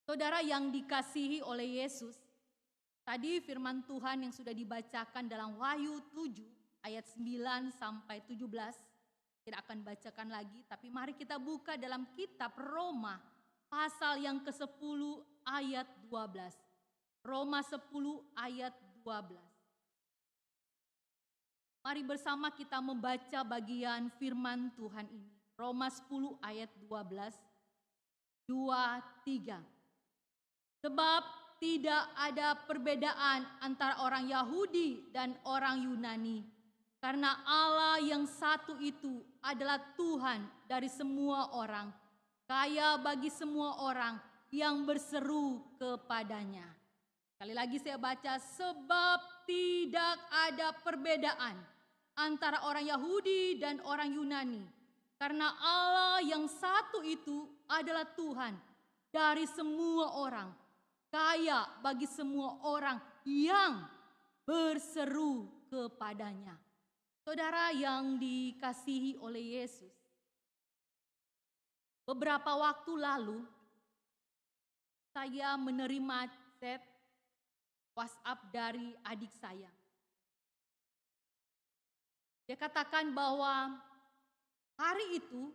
Saudara yang dikasihi oleh Yesus, tadi firman Tuhan yang sudah dibacakan dalam Wahyu 7 ayat 9 sampai 17, tidak akan bacakan lagi, tapi mari kita buka dalam kitab Roma pasal yang ke-10 ayat 12. Roma 10 ayat 12. Mari bersama kita membaca bagian firman Tuhan ini. Roma 10 ayat 12, 2, 3. Sebab tidak ada perbedaan antara orang Yahudi dan orang Yunani. Karena Allah yang satu itu adalah Tuhan dari semua orang, kaya bagi semua orang yang berseru kepadanya. Sekali lagi saya baca, sebab tidak ada perbedaan antara orang Yahudi dan orang Yunani. Karena Allah yang satu itu adalah Tuhan dari semua orang, kaya bagi semua orang yang berseru kepadanya. Saudara yang dikasihi oleh Yesus, beberapa waktu lalu saya menerima chat WhatsApp dari adik saya. Dia katakan bahwa hari itu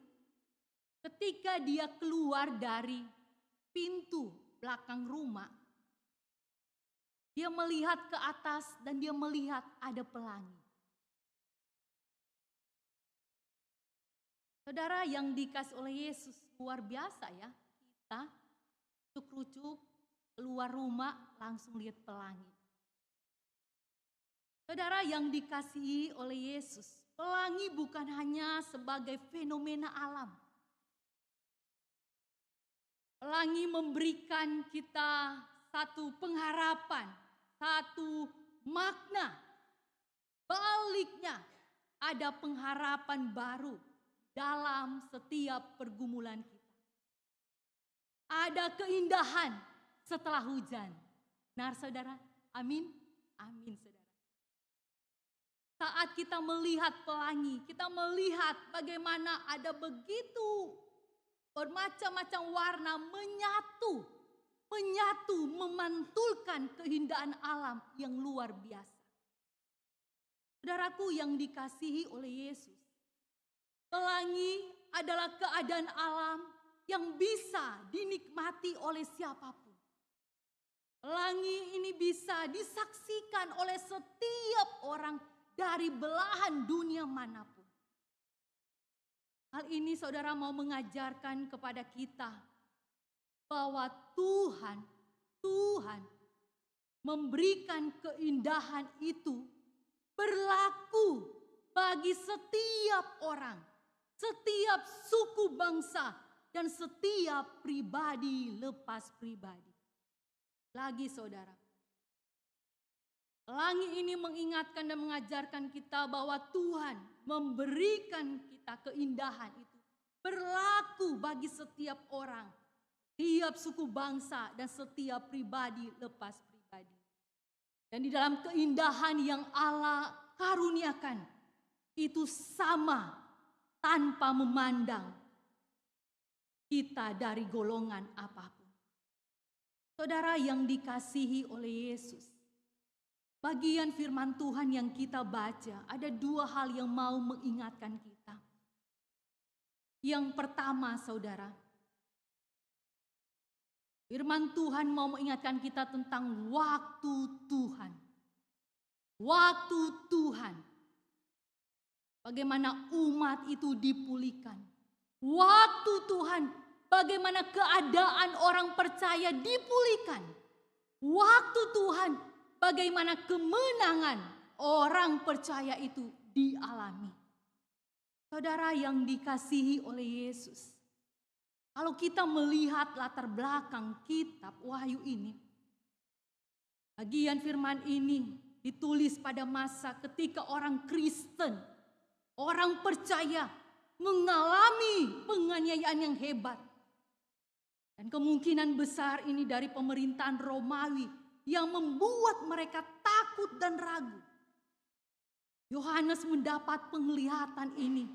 ketika dia keluar dari pintu belakang rumah, dia melihat ke atas dan dia melihat ada pelangi. Saudara yang dikasih oleh Yesus, luar biasa ya. Kita cuk-rucuk keluar rumah langsung lihat pelangi. Saudara yang dikasihi oleh Yesus, pelangi bukan hanya sebagai fenomena alam. Pelangi memberikan kita satu pengharapan, satu makna. Baliknya ada pengharapan baru dalam setiap pergumulan kita. Ada keindahan setelah hujan. Benar saudara? Amin? Amin saudara. Saat kita melihat pelangi, kita melihat bagaimana ada begitu bermacam-macam warna menyatu, memantulkan keindahan alam yang luar biasa. Saudaraku yang dikasihi oleh Yesus, pelangi adalah keadaan alam yang bisa dinikmati oleh siapapun. Pelangi ini bisa disaksikan oleh setiap orang dari belahan dunia manapun. Hal ini saudara mau mengajarkan kepada kita bahwa Tuhan memberikan keindahan itu berlaku bagi setiap orang, setiap suku bangsa, dan setiap pribadi lepas pribadi. Lagi saudara, pelangi ini mengingatkan dan mengajarkan kita bahwa Tuhan memberikan kita keindahan itu berlaku bagi setiap orang, setiap suku bangsa, dan setiap pribadi lepas pribadi. Dan di dalam keindahan yang Allah karuniakan itu sama tanpa memandang kita dari golongan apapun. Saudara yang dikasihi oleh Yesus, bagian firman Tuhan yang kita baca ada dua hal yang mau mengingatkan kita. Yang pertama saudara, firman Tuhan mau mengingatkan kita tentang waktu Tuhan. Waktu Tuhan. Bagaimana umat itu dipulihkan. Waktu Tuhan, bagaimana keadaan orang percaya dipulihkan. Waktu Tuhan, bagaimana kemenangan orang percaya itu dialami. Saudara yang dikasihi oleh Yesus, kalau kita melihat latar belakang kitab Wahyu ini, bagian firman ini ditulis pada masa ketika orang Kristen, orang percaya mengalami penganiayaan yang hebat. Dan kemungkinan besar ini dari pemerintahan Romawi yang membuat mereka takut dan ragu. Yohanes mendapat penglihatan ini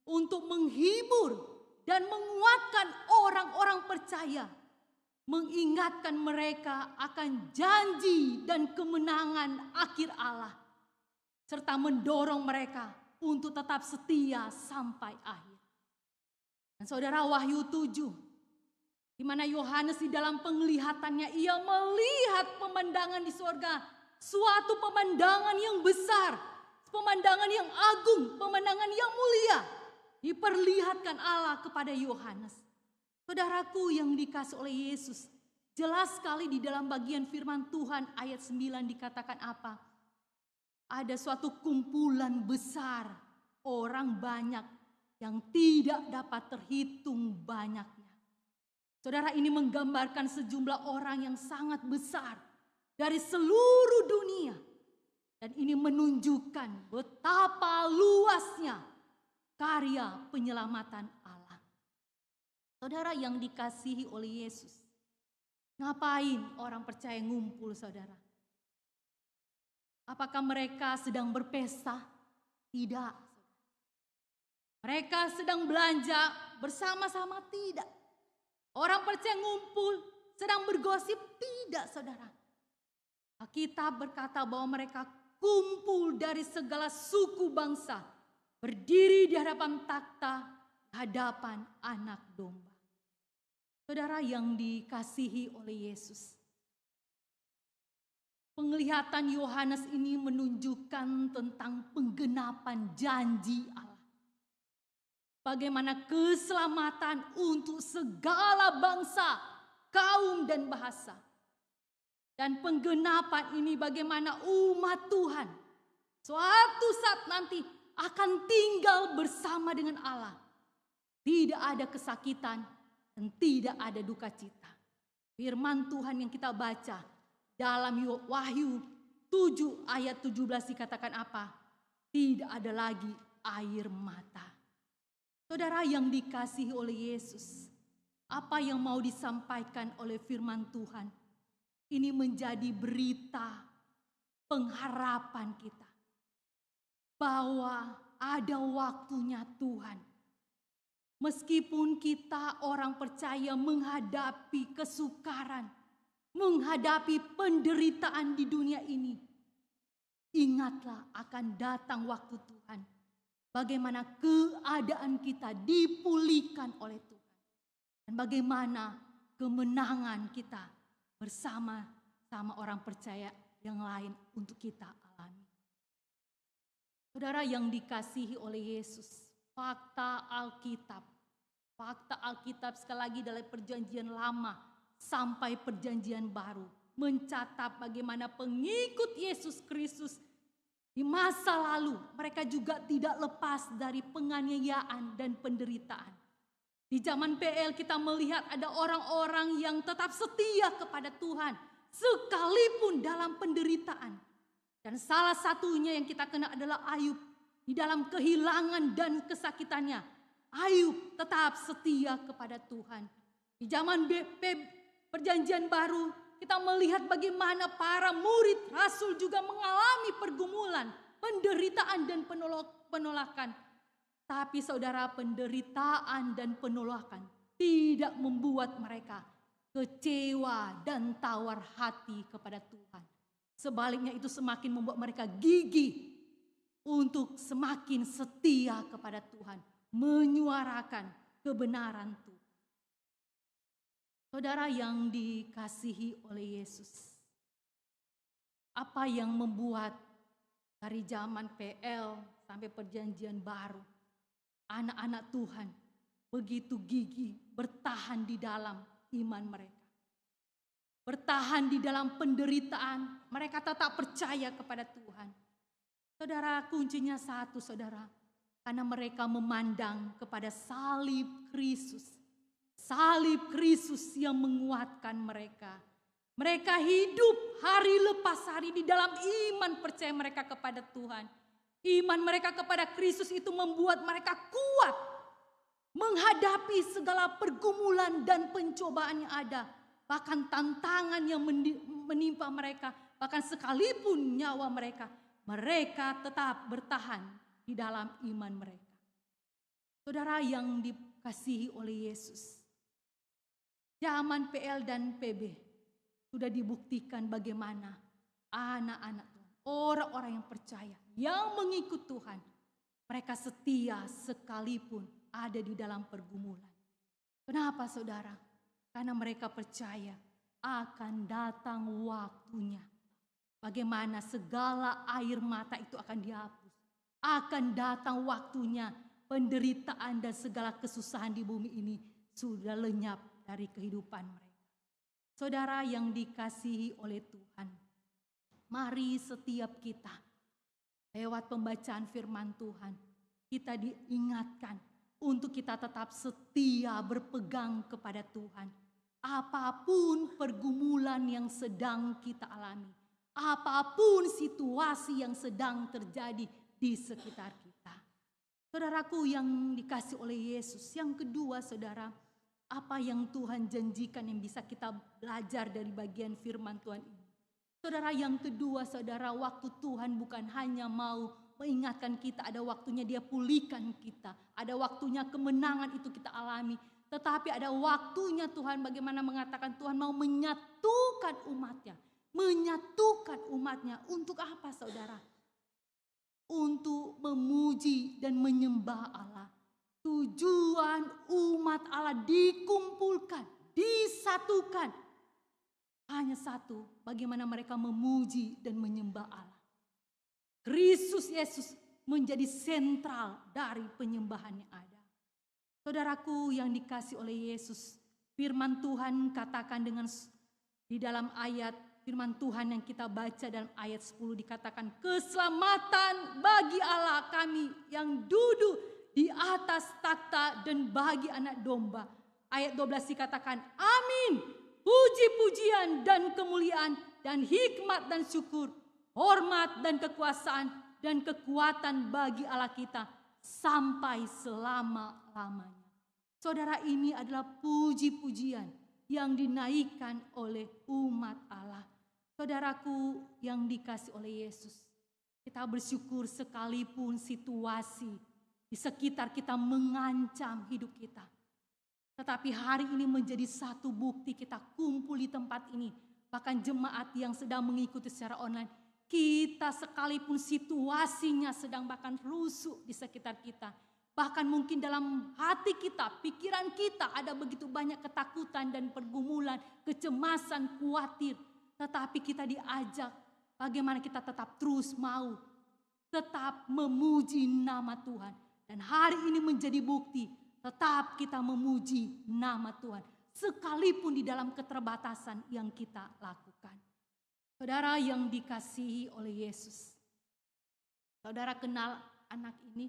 untuk menghibur dan menguatkan orang-orang percaya mengingatkan mereka akan janji dan kemenangan akhir Allah, serta mendorong mereka untuk tetap setia sampai akhir. Dan saudara, Wahyu 7, di mana Yohanes di dalam penglihatannya ia melihat pemandangan di surga, suatu pemandangan yang besar, pemandangan yang agung, pemandangan yang mulia, diperlihatkan Allah kepada Yohanes. Saudaraku yang dikasihi oleh Yesus, jelas sekali di dalam bagian firman Tuhan ayat 9 dikatakan apa? Ada suatu kumpulan besar, orang banyak yang tidak dapat terhitung banyaknya. Saudara, ini menggambarkan sejumlah orang yang sangat besar dari seluruh dunia. Dan ini menunjukkan betapa luasnya karya penyelamatan Allah. Saudara yang dikasihi oleh Yesus, ngapain orang percaya ngumpul, saudara? Apakah mereka sedang berpesta? Tidak. Mereka sedang belanja bersama-sama? Tidak. Orang percaya ngumpul, sedang bergosip? Tidak, saudara. Alkitab berkata bahwa mereka kumpul dari segala suku bangsa, berdiri di hadapan takhta, hadapan Anak Domba. Saudara yang dikasihi oleh Yesus, penglihatan Yohanes ini menunjukkan tentang penggenapan janji Allah. Bagaimana keselamatan untuk segala bangsa, kaum dan bahasa. Dan penggenapan ini bagaimana umat Tuhan suatu saat nanti akan tinggal bersama dengan Allah. Tidak ada kesakitan dan tidak ada duka cita. Firman Tuhan yang kita baca dalam Wahyu 7 ayat 17 dikatakan apa? Tidak ada lagi air mata. Saudara yang dikasihi oleh Yesus, apa yang mau disampaikan oleh firman Tuhan? Ini menjadi berita pengharapan kita. Bahwa ada waktunya Tuhan. Meskipun kita orang percaya menghadapi kesukaran, menghadapi penderitaan di dunia ini, ingatlah akan datang waktu Tuhan. Bagaimana keadaan kita dipulihkan oleh Tuhan. Dan bagaimana kemenangan kita bersama-sama orang percaya yang lain untuk kita alami. Saudara yang dikasihi oleh Yesus, fakta Alkitab sekali lagi dari perjanjian lama sampai perjanjian baru mencatat bagaimana pengikut Yesus Kristus di masa lalu mereka juga tidak lepas dari penganiayaan dan penderitaan. Di zaman PL kita melihat ada orang-orang yang tetap setia kepada Tuhan sekalipun dalam penderitaan. Dan salah satunya yang kita kenal adalah Ayub. Di dalam kehilangan dan kesakitannya, Ayub tetap setia kepada Tuhan. Di zaman perjanjian baru, kita melihat bagaimana para murid Rasul juga mengalami pergumulan, penderitaan dan penolakan. Tapi saudara, penderitaan dan penolakan tidak membuat mereka kecewa dan tawar hati kepada Tuhan. Sebaliknya itu semakin membuat mereka gigih untuk semakin setia kepada Tuhan, menyuarakan kebenaran Tuhan. Saudara yang dikasihi oleh Yesus, apa yang membuat dari zaman PL sampai perjanjian baru, anak-anak Tuhan begitu gigih bertahan di dalam iman mereka. Bertahan di dalam penderitaan, mereka tetap percaya kepada Tuhan. Saudara, kuncinya satu, saudara. Karena mereka memandang kepada salib Kristus. Salib Kristus yang menguatkan mereka. Mereka hidup hari lepas hari di dalam iman percaya mereka kepada Tuhan. Iman mereka kepada Kristus itu membuat mereka kuat menghadapi segala pergumulan dan pencobaan yang ada. Bahkan tantangan yang menimpa mereka. Bahkan sekalipun nyawa mereka. Mereka tetap bertahan di dalam iman mereka. Saudara yang dikasihi oleh Yesus. zaman PL dan PB sudah dibuktikan bagaimana anak-anak Tuhan, orang-orang yang percaya, yang mengikut Tuhan, mereka setia sekalipun ada di dalam pergumulan. Kenapa saudara? Karena mereka percaya akan datang waktunya. Bagaimana segala air mata itu akan dihapus. Akan datang waktunya penderitaan dan segala kesusahan di bumi ini sudah lenyap dari kehidupan mereka. Saudara yang dikasihi oleh Tuhan, mari setiap kita lewat pembacaan firman Tuhan, kita diingatkan untuk kita tetap setia berpegang kepada Tuhan. Apapun pergumulan yang sedang kita alami, apapun situasi yang sedang terjadi di sekitar kita. Saudaraku yang dikasih oleh Yesus, yang kedua saudara, apa yang Tuhan janjikan yang bisa kita belajar dari bagian firman Tuhan ini. Saudara yang kedua saudara, waktu Tuhan bukan hanya mau mengingatkan kita, ada waktunya dia pulihkan kita. Ada waktunya kemenangan itu kita alami. Tetapi ada waktunya Tuhan bagaimana mengatakan Tuhan mau menyatukan umatnya. Menyatukan umatnya untuk apa saudara? Untuk memuji dan menyembah Allah. Tujuan umat Allah dikumpulkan, disatukan. Hanya satu, bagaimana mereka memuji dan menyembah Allah. Kristus Yesus menjadi sentral dari penyembahan yang ada. Saudaraku yang dikasih oleh Yesus, firman Tuhan katakan di dalam ayat firman Tuhan yang kita baca dalam ayat 10 dikatakan, keselamatan bagi Allah kami yang duduk di atas takhta dan bagi anak domba. Ayat 12 dikatakan, amin, puji-pujian dan kemuliaan dan hikmat dan syukur, hormat dan kekuasaan dan kekuatan bagi Allah kita sampai selama-lamanya. Saudara, ini adalah puji-pujian yang dinaikkan oleh umat Allah. Saudaraku yang dikasih oleh Yesus, kita bersyukur sekalipun situasi di sekitar kita mengancam hidup kita. Tetapi hari ini menjadi satu bukti kita kumpul di tempat ini. Bahkan jemaat yang sedang mengikuti secara online. Kita sekalipun situasinya sedang bahkan rusuh di sekitar kita. Bahkan mungkin dalam hati kita, pikiran kita ada begitu banyak ketakutan dan pergumulan, kecemasan, khawatir. Tetapi kita diajak bagaimana kita tetap terus mau. Tetap memuji nama Tuhan. Dan hari ini menjadi bukti. Tetap kita memuji nama Tuhan. Sekalipun di dalam keterbatasan yang kita lakukan. Saudara yang dikasihi oleh Yesus. Saudara kenal anak ini?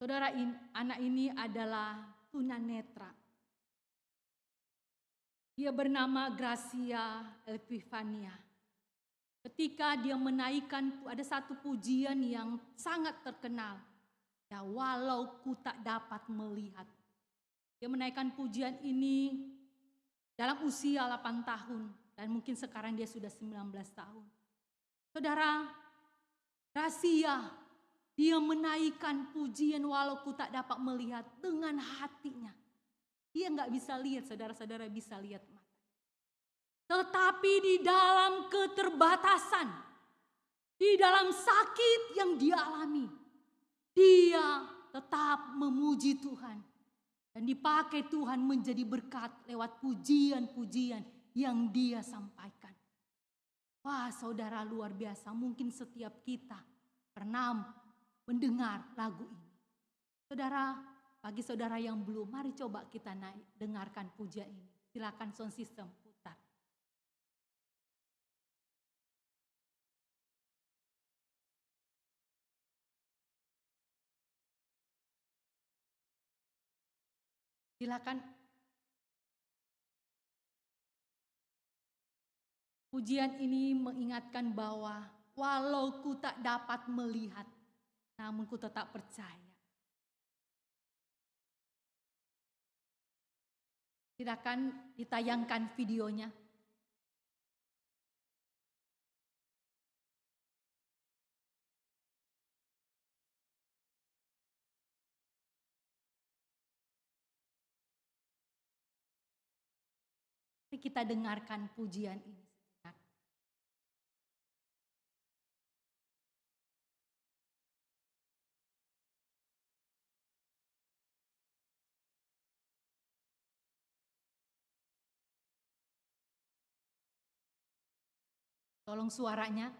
Saudara, anak ini adalah tunanetra. Dia bernama Gracia Epifania. Ketika dia menaikkan, ada satu pujian yang sangat terkenal. Ya, walau ku tak dapat melihat. Dia menaikkan pujian ini dalam usia 8 tahun. Dan mungkin sekarang dia sudah 19 tahun. Saudara, Gracia, dia menaikkan pujian walau ku tak dapat melihat dengan hatinya. Dia nggak bisa lihat, saudara-saudara bisa lihat mata. Tetapi di dalam keterbatasan, di dalam sakit yang dia alami, dia tetap memuji Tuhan. Dan dipakai Tuhan menjadi berkat lewat pujian-pujian yang dia sampaikan. Wah saudara, luar biasa, mungkin setiap kita pernah mendengar lagu ini. Saudara, bagi saudara yang belum, mari coba kita dengarkan pujian ini. Silakan sound system putar. Silakan. Pujian ini mengingatkan bahwa walau ku tak dapat melihat, namun ku tetap percaya. Silakan ditayangkan videonya. Mari kita dengarkan pujian ini. Tolong suaranya.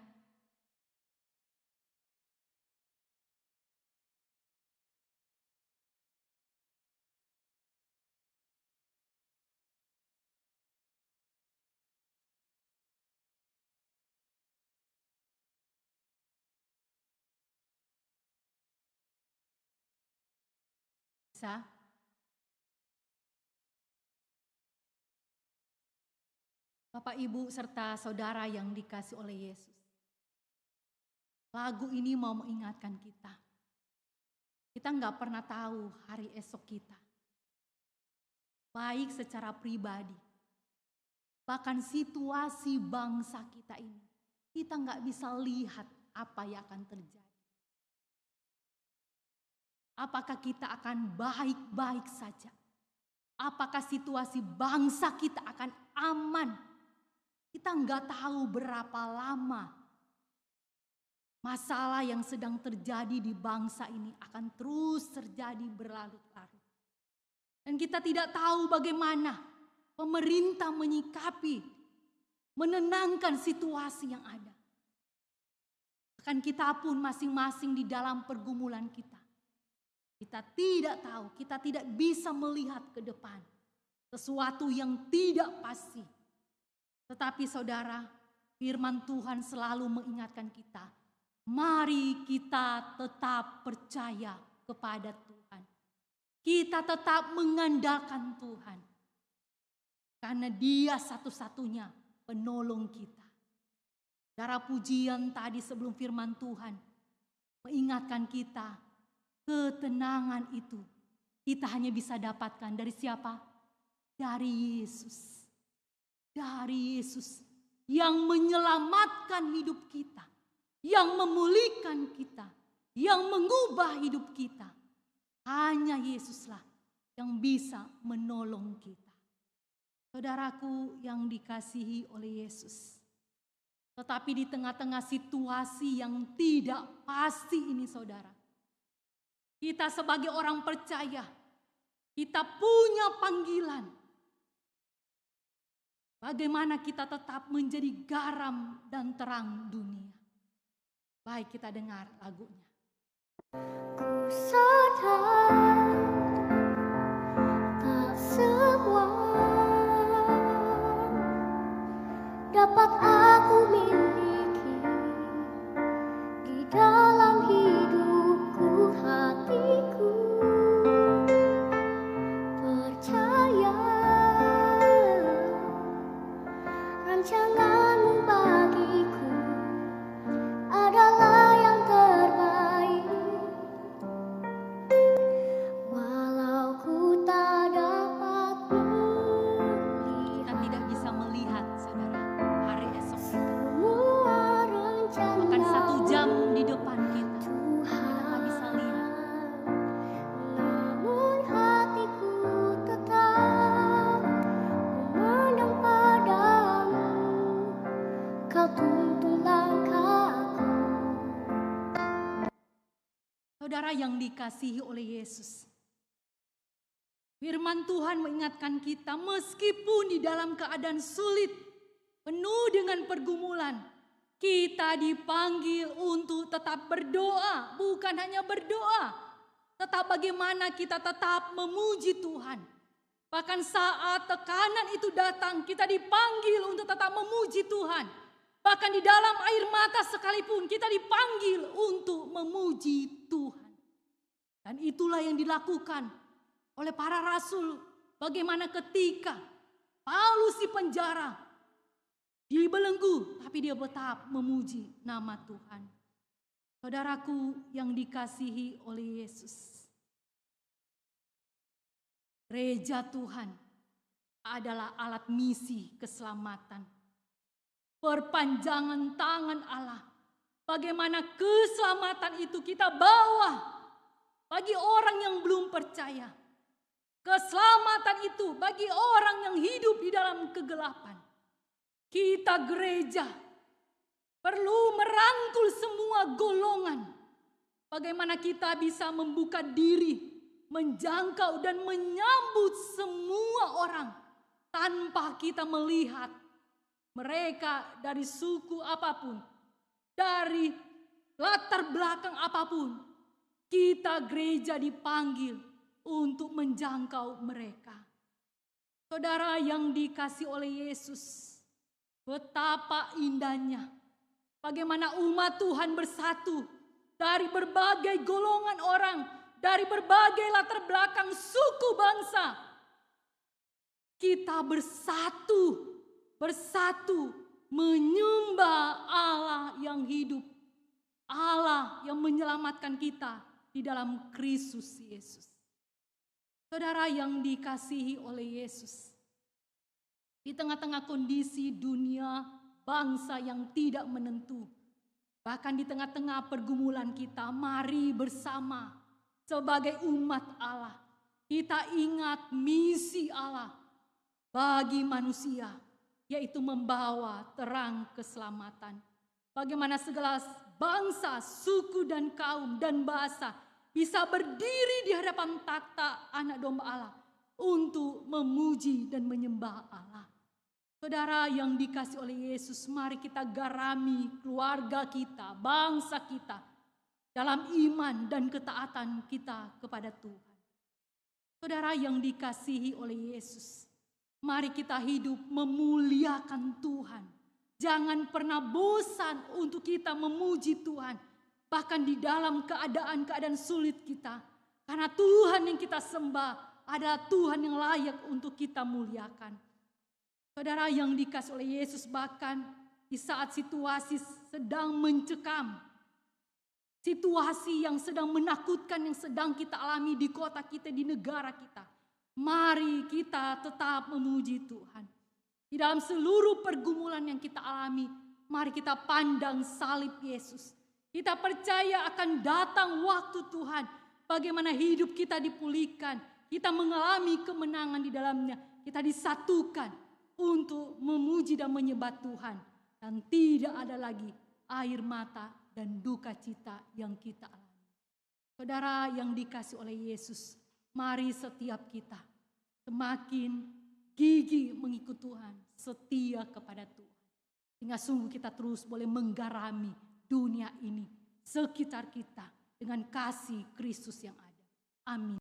Bisa? Bapak, Ibu, serta saudara yang dikasih oleh Yesus. Lagu ini mau mengingatkan kita. Kita nggak pernah tahu hari esok kita. Baik secara pribadi. Bahkan situasi bangsa kita ini. Kita nggak bisa lihat apa yang akan terjadi. Apakah kita akan baik-baik saja? Apakah situasi bangsa kita akan aman? Kita nggak tahu berapa lama masalah yang sedang terjadi di bangsa ini akan terus terjadi berlarut-larut. Dan kita tidak tahu bagaimana pemerintah menyikapi, menenangkan situasi yang ada. Bahkan kita pun masing-masing di dalam pergumulan kita. Kita tidak tahu, kita tidak bisa melihat ke depan. Sesuatu yang tidak pasti. Tetapi saudara, firman Tuhan selalu mengingatkan kita. Mari kita tetap percaya kepada Tuhan. Kita tetap mengandalkan Tuhan. Karena Dia satu-satunya penolong kita. Saudara, pujian tadi sebelum firman Tuhan mengingatkan kita, ketenangan itu kita hanya bisa dapatkan dari siapa? Dari Yesus. Dari Yesus yang menyelamatkan hidup kita, yang memulihkan kita, yang mengubah hidup kita. Hanya Yesuslah yang bisa menolong kita. Saudaraku yang dikasihi oleh Yesus. Tetapi di tengah-tengah situasi yang tidak pasti ini saudara. Kita sebagai orang percaya, kita punya panggilan. Bagaimana kita tetap menjadi garam dan terang dunia. Baik, kita dengar lagunya. Ku sadar tak semua dapat aku miliki di dalam hidupku, hatiku percaya rancanganmu bagiku adalah yang terbaik. Walau ku tak dapat Kita tidak bisa melihat saudara hari esok kita. semua rencana Bahkan 1 jam di depan kita. Kita nggak bisa lihat. namun hatiku tetap memandang padamu. Kau tuntun langkahku. Saudara yang dikasihi oleh Yesus. Firman Tuhan mengingatkan kita meskipun di dalam keadaan sulit, penuh dengan pergumulan, kita dipanggil untuk tetap berdoa, bukan hanya berdoa, tetap bagaimana kita tetap memuji Tuhan. Bahkan saat tekanan itu datang, kita dipanggil untuk tetap memuji Tuhan. Bahkan di dalam air mata sekalipun kita dipanggil untuk memuji Tuhan. Dan itulah yang dilakukan oleh para rasul. Bagaimana ketika Paulus di penjara, dibelenggu, tapi dia tetap memuji nama Tuhan. Saudaraku yang dikasihi oleh Yesus. Gereja Tuhan adalah alat misi keselamatan. Perpanjangan tangan Allah. Bagaimana keselamatan itu kita bawa bagi orang yang belum percaya. Keselamatan itu bagi orang yang hidup di dalam kegelapan. Kita gereja perlu merangkul semua golongan. Bagaimana kita bisa membuka diri, menjangkau dan menyambut semua orang tanpa kita melihat mereka dari suku apapun, dari latar belakang apapun. Kita gereja dipanggil untuk menjangkau mereka. Saudara yang dikasih oleh Yesus, betapa indahnya bagaimana umat Tuhan bersatu dari berbagai golongan orang, dari berbagai latar belakang suku bangsa. Kita bersatu menyembah Allah yang hidup, Allah yang menyelamatkan kita di dalam Kristus Yesus. Saudara yang dikasihi oleh Yesus, di tengah-tengah kondisi dunia bangsa yang tidak menentu, bahkan di tengah-tengah pergumulan kita, mari bersama sebagai umat Allah kita ingat misi Allah bagi manusia, yaitu membawa terang keselamatan. Bagaimana segala bangsa, suku dan kaum dan bahasa bisa berdiri di hadapan takhta Anak Domba Allah untuk memuji dan menyembah Allah. Saudara yang dikasih oleh Yesus, mari kita garami keluarga kita, bangsa kita dalam iman dan ketaatan kita kepada Tuhan. Saudara yang dikasihi oleh Yesus, mari kita hidup memuliakan Tuhan. Jangan pernah bosan untuk kita memuji Tuhan, bahkan di dalam keadaan-keadaan sulit kita. Karena Tuhan yang kita sembah adalah Tuhan yang layak untuk kita muliakan. Saudara yang dikasih oleh Yesus, bahkan di saat situasi sedang mencekam, situasi yang sedang menakutkan yang sedang kita alami di kota kita, di negara kita, mari kita tetap memuji Tuhan. Di dalam seluruh pergumulan yang kita alami, mari kita pandang salib Yesus. Kita percaya akan datang waktu Tuhan, bagaimana hidup kita dipulihkan, kita mengalami kemenangan di dalamnya, kita disatukan untuk memuji dan menyembah Tuhan. Dan tidak ada lagi air mata dan duka cita yang kita alami. Saudara yang dikasih oleh Yesus, mari setiap kita semakin gigih mengikut Tuhan, setia kepada Tuhan. Sehingga sungguh kita terus boleh menggarami dunia ini, sekitar kita dengan kasih Kristus yang ada. Amin.